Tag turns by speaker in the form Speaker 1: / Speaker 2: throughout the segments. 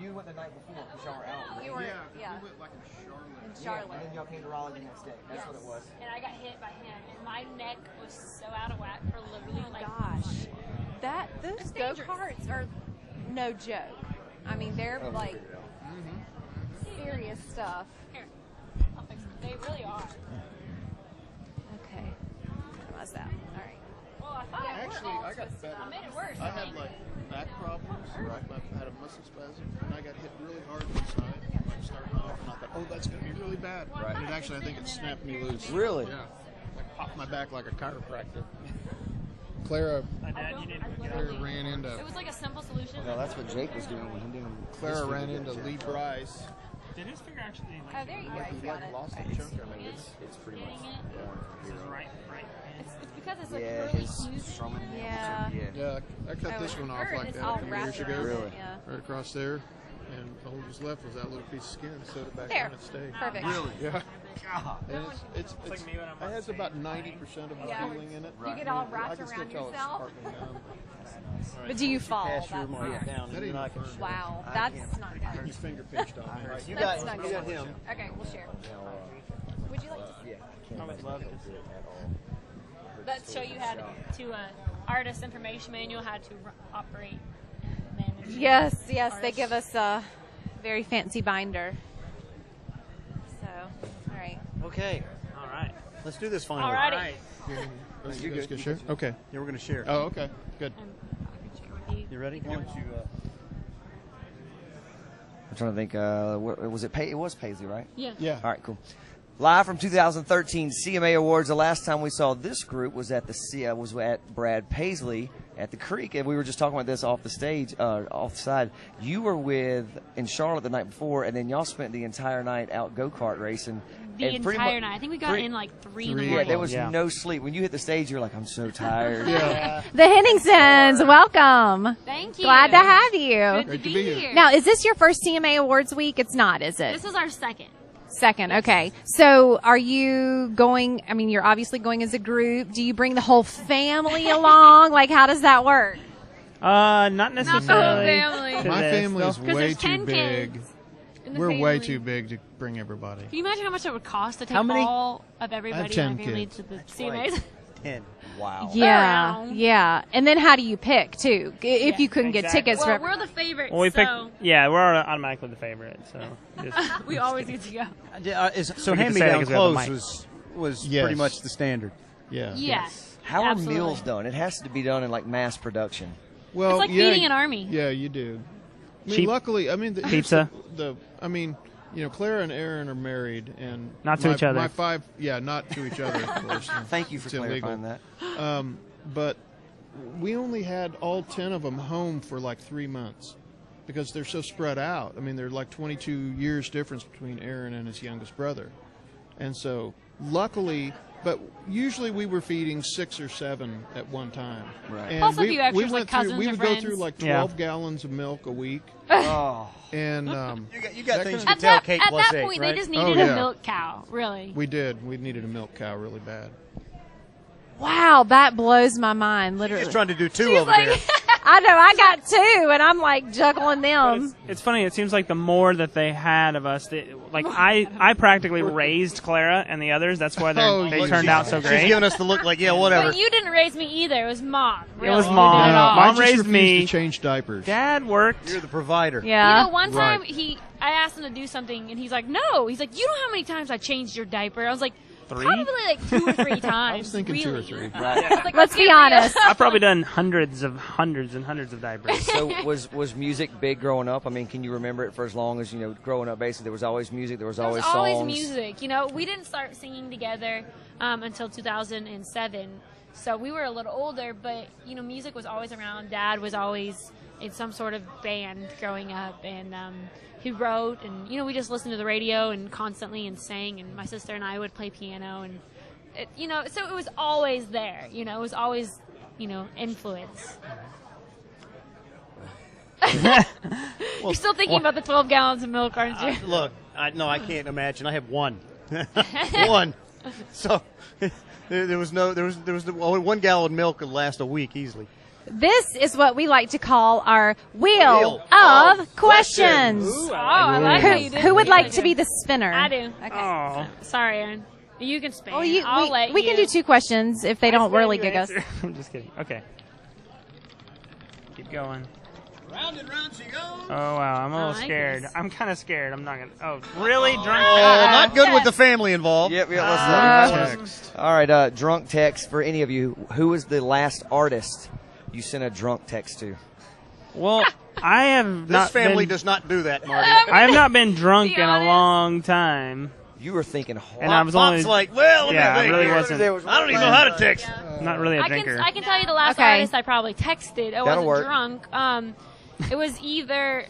Speaker 1: You went the night before because y'all were out.
Speaker 2: We were,
Speaker 3: yeah. We went like in Charlotte.
Speaker 2: In Charlotte.
Speaker 1: And then y'all came to Raleigh the next day. That's what it was.
Speaker 4: And I got hit by him, and my neck was so out of whack for literally like.
Speaker 2: Gosh, those go-karts are no joke. I mean, they're like serious stuff.
Speaker 4: Here, I'll fix it. They really are.
Speaker 2: Okay, how's that? All right.
Speaker 4: Well, I thought
Speaker 3: Actually, I got better.
Speaker 4: I made it worse.
Speaker 3: I had like back problems. I had a muscle spasm, and I got hit really hard on the side. Like starting off, and I thought, oh, that's going to be really bad.
Speaker 1: Right.
Speaker 3: And actually, I think it snapped me loose.
Speaker 1: Really?
Speaker 3: Yeah. Like popped my back like a chiropractor. Clara ran into.
Speaker 4: It was like a simple solution.
Speaker 1: No, that's what Jake was doing when he did.
Speaker 3: Clara ran into Lee Bryce.
Speaker 5: Did his finger actually like?
Speaker 2: Oh, there you go. You got it.
Speaker 3: Lost a chunk. I mean,
Speaker 1: It's pretty much.
Speaker 5: This is right.
Speaker 4: It's because it's like
Speaker 1: Yeah,
Speaker 4: really
Speaker 1: his
Speaker 4: huge.
Speaker 1: strumming.
Speaker 2: Yeah.
Speaker 3: Yeah, I cut this one off like
Speaker 2: it's
Speaker 3: that
Speaker 2: all
Speaker 3: a few
Speaker 2: wrapped
Speaker 3: years ago.
Speaker 2: around it,
Speaker 1: Really?
Speaker 2: Yeah.
Speaker 3: Right across there. And all that was left was that little piece of skin. Sewed it back
Speaker 2: There.
Speaker 3: on and stayed.
Speaker 2: Perfect.
Speaker 1: Really?
Speaker 3: Yeah.
Speaker 1: God.
Speaker 3: And it's
Speaker 5: like me when I'm
Speaker 3: it has
Speaker 5: on
Speaker 3: about
Speaker 5: stage.
Speaker 3: 90% of the
Speaker 2: Yeah.
Speaker 3: feeling in it.
Speaker 2: You get all wrapped
Speaker 3: I can still
Speaker 2: around
Speaker 3: tell
Speaker 2: yourself.
Speaker 3: It's partly numb.
Speaker 2: But do you fall?
Speaker 1: Pass your
Speaker 2: That's
Speaker 1: mark
Speaker 2: not-
Speaker 1: down, and
Speaker 3: That
Speaker 1: then I
Speaker 3: ain't
Speaker 1: can.
Speaker 3: hurt.
Speaker 2: Wow,
Speaker 1: I
Speaker 2: that's
Speaker 1: can't.
Speaker 2: not good.
Speaker 3: His finger pinched on me.
Speaker 1: You
Speaker 2: That's
Speaker 1: got
Speaker 2: not good.
Speaker 1: him.
Speaker 2: Okay, we'll share. Would you like to?
Speaker 1: Yeah.
Speaker 5: I would love to.
Speaker 4: That show you had to artist information manual, how to operate, manage.
Speaker 2: Yes, they
Speaker 4: artists.
Speaker 2: give us a very fancy binder. So, all right.
Speaker 6: Okay,
Speaker 5: All right.
Speaker 6: let's do this finally.
Speaker 4: Alrighty.
Speaker 5: All right.
Speaker 3: You guys can share? Okay.
Speaker 6: Yeah, we're going to share.
Speaker 3: Oh, okay. Good.
Speaker 4: I can share with you.
Speaker 6: You ready? Why don't you,
Speaker 1: I'm trying to think. Was it? It was Paisley, right?
Speaker 4: Yeah.
Speaker 3: Yeah.
Speaker 1: All right, cool. Live from 2013 CMA Awards. The last time we saw this group was at was at Brad Paisley at the Creek, and we were just talking about this off the stage, off the side. You were in Charlotte the night before, and then y'all spent the entire night out go-kart racing.
Speaker 4: The
Speaker 1: And pretty
Speaker 4: entire
Speaker 1: mu-
Speaker 4: night. I think we got in like 3 in the
Speaker 3: Three.
Speaker 4: morning.
Speaker 1: Yeah, there was
Speaker 6: Yeah.
Speaker 1: no sleep. When you hit the stage, you're like, I'm so tired.
Speaker 3: Yeah.
Speaker 2: The Henningsens, welcome.
Speaker 4: Thank you.
Speaker 2: Glad to have you.
Speaker 4: Good
Speaker 3: Great
Speaker 4: to
Speaker 3: to
Speaker 4: be
Speaker 3: be
Speaker 4: here.
Speaker 3: here.
Speaker 2: Now, is this your first CMA Awards week? It's not, is it?
Speaker 4: This is our second.
Speaker 2: Second, okay. So are you going, I mean, you're obviously going as a group. Do you bring the whole family along? Like, how does that work?
Speaker 5: Not
Speaker 4: Not the
Speaker 5: necessarily.
Speaker 4: whole family.
Speaker 5: to
Speaker 3: My
Speaker 5: this,
Speaker 3: family is
Speaker 5: though.
Speaker 4: Because
Speaker 3: way
Speaker 4: there's
Speaker 3: too
Speaker 4: 10
Speaker 3: big.
Speaker 4: kids in the
Speaker 3: We're way
Speaker 4: family.
Speaker 3: too big to bring everybody.
Speaker 4: Can you imagine how much it would cost to take
Speaker 6: How many?
Speaker 4: all of everybody in
Speaker 3: 10
Speaker 4: my family
Speaker 3: kids.
Speaker 4: to the CMAs?
Speaker 6: 10.
Speaker 1: Wow.
Speaker 2: Yeah,
Speaker 4: Around.
Speaker 2: yeah. And then how do you pick, too? If you couldn't get
Speaker 5: exactly.
Speaker 2: tickets
Speaker 4: Well,
Speaker 2: for
Speaker 4: we're the favorites,
Speaker 5: Well, we picked.
Speaker 4: so
Speaker 5: Yeah, we're automatically the favorite. So just,
Speaker 4: we always get to go.
Speaker 6: So
Speaker 5: We get to say that
Speaker 6: hand-me-down
Speaker 5: 'cause we have the
Speaker 6: clothes
Speaker 5: mic.
Speaker 6: was
Speaker 3: Yes.
Speaker 6: pretty much the standard.
Speaker 3: Yeah.
Speaker 4: Yes.
Speaker 1: How are
Speaker 4: absolutely.
Speaker 1: meals done? It has to be done in like mass production.
Speaker 3: Well,
Speaker 4: It's like
Speaker 3: yeah,
Speaker 4: feeding an army.
Speaker 3: Yeah, you do. I mean,
Speaker 5: Cheap
Speaker 3: luckily, I mean,
Speaker 5: pizza.
Speaker 3: Clara and Aaron are married, and
Speaker 5: Not to each other.
Speaker 3: My 5, not to each other, of course.
Speaker 1: Thank you for
Speaker 3: It's illegal.
Speaker 1: clarifying that.
Speaker 3: But we only had all 10 of them home for like 3 months because they're so spread out. I mean, they're like 22 years difference between Aaron and his youngest brother. And so luckily, but usually we were feeding 6 or 7 at one time.
Speaker 1: Right.
Speaker 3: And
Speaker 4: Plus a
Speaker 3: we,
Speaker 4: few extras,
Speaker 3: we
Speaker 4: like
Speaker 3: went through,
Speaker 4: cousins
Speaker 3: we
Speaker 4: or
Speaker 3: would
Speaker 4: friends.
Speaker 3: go through like
Speaker 5: Yeah.
Speaker 3: 12 gallons of milk a week.
Speaker 1: Oh,
Speaker 3: And
Speaker 6: You got
Speaker 3: That
Speaker 6: things
Speaker 3: kind
Speaker 6: to
Speaker 3: of-
Speaker 6: tell Kate
Speaker 4: At
Speaker 6: plus
Speaker 4: that
Speaker 6: 8,
Speaker 4: point,
Speaker 6: right?
Speaker 4: they just needed
Speaker 3: Oh,
Speaker 4: a
Speaker 3: yeah.
Speaker 4: milk cow, really.
Speaker 3: we did. We needed a milk cow really bad.
Speaker 2: Wow, that blows my mind, literally.
Speaker 6: Just trying to do 2
Speaker 4: He's
Speaker 6: over
Speaker 4: like,
Speaker 6: there.
Speaker 2: I know, I got 2, and I'm like juggling them.
Speaker 5: It's funny. It seems like the more that they had of us, I practically raised Clara and the others. That's why
Speaker 3: Oh,
Speaker 5: they
Speaker 3: look,
Speaker 5: turned out so
Speaker 6: She's
Speaker 5: great.
Speaker 6: giving us the look like, yeah, whatever.
Speaker 4: but you didn't raise me either. It was Mom.
Speaker 5: It was
Speaker 4: really.
Speaker 5: Mom.
Speaker 4: Who did it all.
Speaker 5: Mom
Speaker 3: I just
Speaker 5: raised
Speaker 3: refused
Speaker 5: me.
Speaker 3: to change diapers.
Speaker 5: Dad worked.
Speaker 6: You're the provider.
Speaker 2: Yeah.
Speaker 4: You know, one time
Speaker 3: Right.
Speaker 4: I asked him to do something, and he's like, "No." He's like, "You know how many times I changed your diaper?" I was like,
Speaker 5: 3?
Speaker 4: "Probably like 2 or 3 times."
Speaker 3: I was thinking 2 or
Speaker 4: really.
Speaker 3: 3.
Speaker 1: right.
Speaker 4: I was like,
Speaker 2: Let's
Speaker 4: "Okay,
Speaker 2: be
Speaker 4: Ria."
Speaker 2: honest.
Speaker 5: I've probably done hundreds and hundreds of diapers.
Speaker 1: So was music big growing up? I mean, can you remember it for as long as, growing up, basically, there was always music, there was
Speaker 4: There
Speaker 1: always
Speaker 4: was always
Speaker 1: songs.
Speaker 4: music. You know, we didn't start singing together until 2007. So we were a little older, but, music was always around. Dad was always in some sort of band growing up, and he wrote, and, we just listened to the radio and constantly and sang, and my sister and I would play piano, and, so it was always there. It was always, influence. You're still thinking about the 12 gallons of milk, aren't you?
Speaker 6: Look, I can't imagine. I have 1. 1. So there was only 1 gallon of milk could last a week easily.
Speaker 2: This is what we like to call our Wheel of Questions.
Speaker 4: Oh, I like how you did.
Speaker 2: Who would like to be the spinner?
Speaker 4: I do.
Speaker 2: Okay.
Speaker 5: Oh.
Speaker 4: Sorry, Aaron. You can spin.
Speaker 2: Well,
Speaker 4: I'll let
Speaker 2: we can do 2 questions if they don't really gig us.
Speaker 5: I'm just kidding. Okay. Keep going.
Speaker 6: Round and round she goes.
Speaker 5: Oh, wow. I'm a little
Speaker 4: my
Speaker 5: scared.
Speaker 4: goodness.
Speaker 5: I'm kind of scared. I'm not going to. Oh, really? Drunk?
Speaker 6: Oh, not good with the family involved.
Speaker 1: Yep, let's
Speaker 3: Text.
Speaker 1: All right, drunk text for any of you. Who was the last artist you sent a drunk text to?
Speaker 5: Well, I have
Speaker 6: This
Speaker 5: not
Speaker 6: family
Speaker 5: been,
Speaker 6: does not do that, Marty.
Speaker 5: I have not been drunk
Speaker 4: Be
Speaker 5: in a
Speaker 4: honest.
Speaker 5: long time.
Speaker 1: You were thinking hard.
Speaker 5: And I was
Speaker 6: Pop's
Speaker 5: only
Speaker 6: like, well, let
Speaker 5: Yeah,
Speaker 6: me
Speaker 5: I
Speaker 6: think
Speaker 5: really
Speaker 6: here.
Speaker 5: wasn't.
Speaker 6: I don't even know how to text.
Speaker 5: not really a
Speaker 4: I
Speaker 5: drinker.
Speaker 4: can tell you the last
Speaker 2: Okay.
Speaker 4: artist I probably texted. I
Speaker 1: That'll
Speaker 4: wasn't
Speaker 1: work.
Speaker 4: drunk. It was either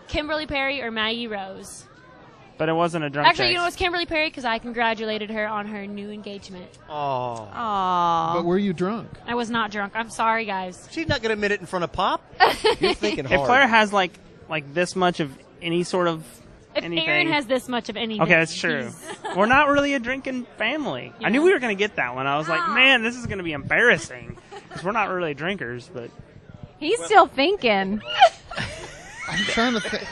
Speaker 4: Kimberly Perry or Maggie Rose.
Speaker 5: But it wasn't a drunk
Speaker 4: Actually, you know, it was
Speaker 5: text.
Speaker 4: Kimberly Perry because I congratulated her on her new engagement.
Speaker 6: Oh.
Speaker 2: Aww.
Speaker 3: But were you drunk?
Speaker 4: I was not drunk. I'm sorry, guys.
Speaker 6: She's not going to admit it in front of Pop.
Speaker 1: You're thinking
Speaker 5: If
Speaker 1: hard.
Speaker 5: Claire has like this much of any sort of
Speaker 4: If
Speaker 5: anything.
Speaker 4: Aaron has this much of anything,
Speaker 5: Okay, that's true.
Speaker 4: he's-
Speaker 5: We're not really a drinking family. I knew
Speaker 4: Yeah.
Speaker 5: we were going to get that one. I was like, man, this is going to be embarrassing because we're not really drinkers. But
Speaker 2: He's still thinking.
Speaker 3: I'm trying to think.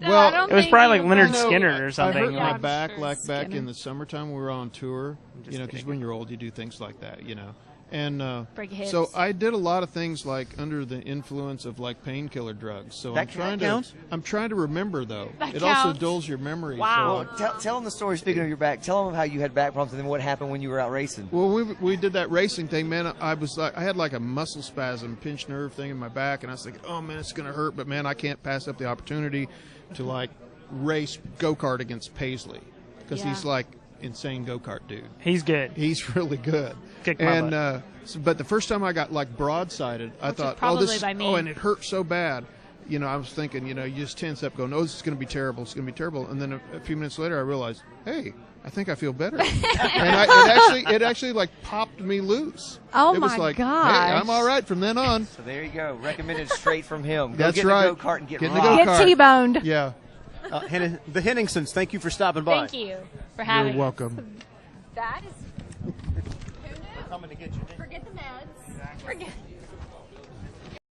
Speaker 4: No, I
Speaker 3: Well,
Speaker 4: don't
Speaker 5: it was
Speaker 4: think
Speaker 5: probably
Speaker 4: you
Speaker 5: like Leonard
Speaker 3: I know,
Speaker 5: Skinner or
Speaker 3: I
Speaker 5: something.
Speaker 3: hurt my
Speaker 4: I'm
Speaker 3: back
Speaker 4: sure.
Speaker 3: like back
Speaker 2: Skinner.
Speaker 3: in the summertime. We were on tour,
Speaker 5: just
Speaker 3: you know, because
Speaker 5: kidding.
Speaker 3: when you're old, you do things like that, you know. And
Speaker 4: Break your
Speaker 3: so
Speaker 4: hips.
Speaker 3: I did a lot of things like under the influence of like painkiller drugs. So
Speaker 1: That counts?
Speaker 3: I'm trying to remember though.
Speaker 4: That
Speaker 3: It also
Speaker 4: counts.
Speaker 3: dulls your memory.
Speaker 1: Well,
Speaker 3: So,
Speaker 1: tell them the story. Speaking of your back, tell them how you had back problems and then what happened when you were out racing.
Speaker 3: well, we did that racing thing, man. I was like, I had like a muscle spasm, pinched nerve thing in my back, and I was thinking, oh man, it's gonna hurt, but man, I can't pass up the opportunity to like race go-kart against Paisley because
Speaker 4: Yeah.
Speaker 3: he's like insane go-kart dude.
Speaker 5: he's good.
Speaker 3: He's really good.
Speaker 5: Kick my
Speaker 3: and
Speaker 5: butt.
Speaker 3: but the first time I got like broadsided, I
Speaker 4: Which is
Speaker 3: thought,
Speaker 4: probably
Speaker 3: this
Speaker 4: by me.
Speaker 3: oh, and it hurt so bad. You know, I was thinking, you know, you just tense up, going, oh, this is going to be terrible. It's going to be terrible. And then a few minutes later, I realized, hey, I think I feel better. And it actually like popped me loose.
Speaker 2: Oh,
Speaker 3: it was
Speaker 2: my
Speaker 3: like,
Speaker 2: gosh.
Speaker 3: hey, I'm all right from then on.
Speaker 1: So there you go. Recommended straight from him. Go
Speaker 3: That's
Speaker 1: get
Speaker 3: right.
Speaker 1: in the go-kart and get
Speaker 3: Get in the
Speaker 1: rocked.
Speaker 3: go-kart.
Speaker 2: Get T-boned.
Speaker 3: Yeah,
Speaker 6: The Henningsens, thank you for stopping by.
Speaker 4: Thank you for having
Speaker 3: you're
Speaker 4: us.
Speaker 3: welcome.
Speaker 2: That is.
Speaker 6: Coming to get you.
Speaker 2: Forget the meds. Forget.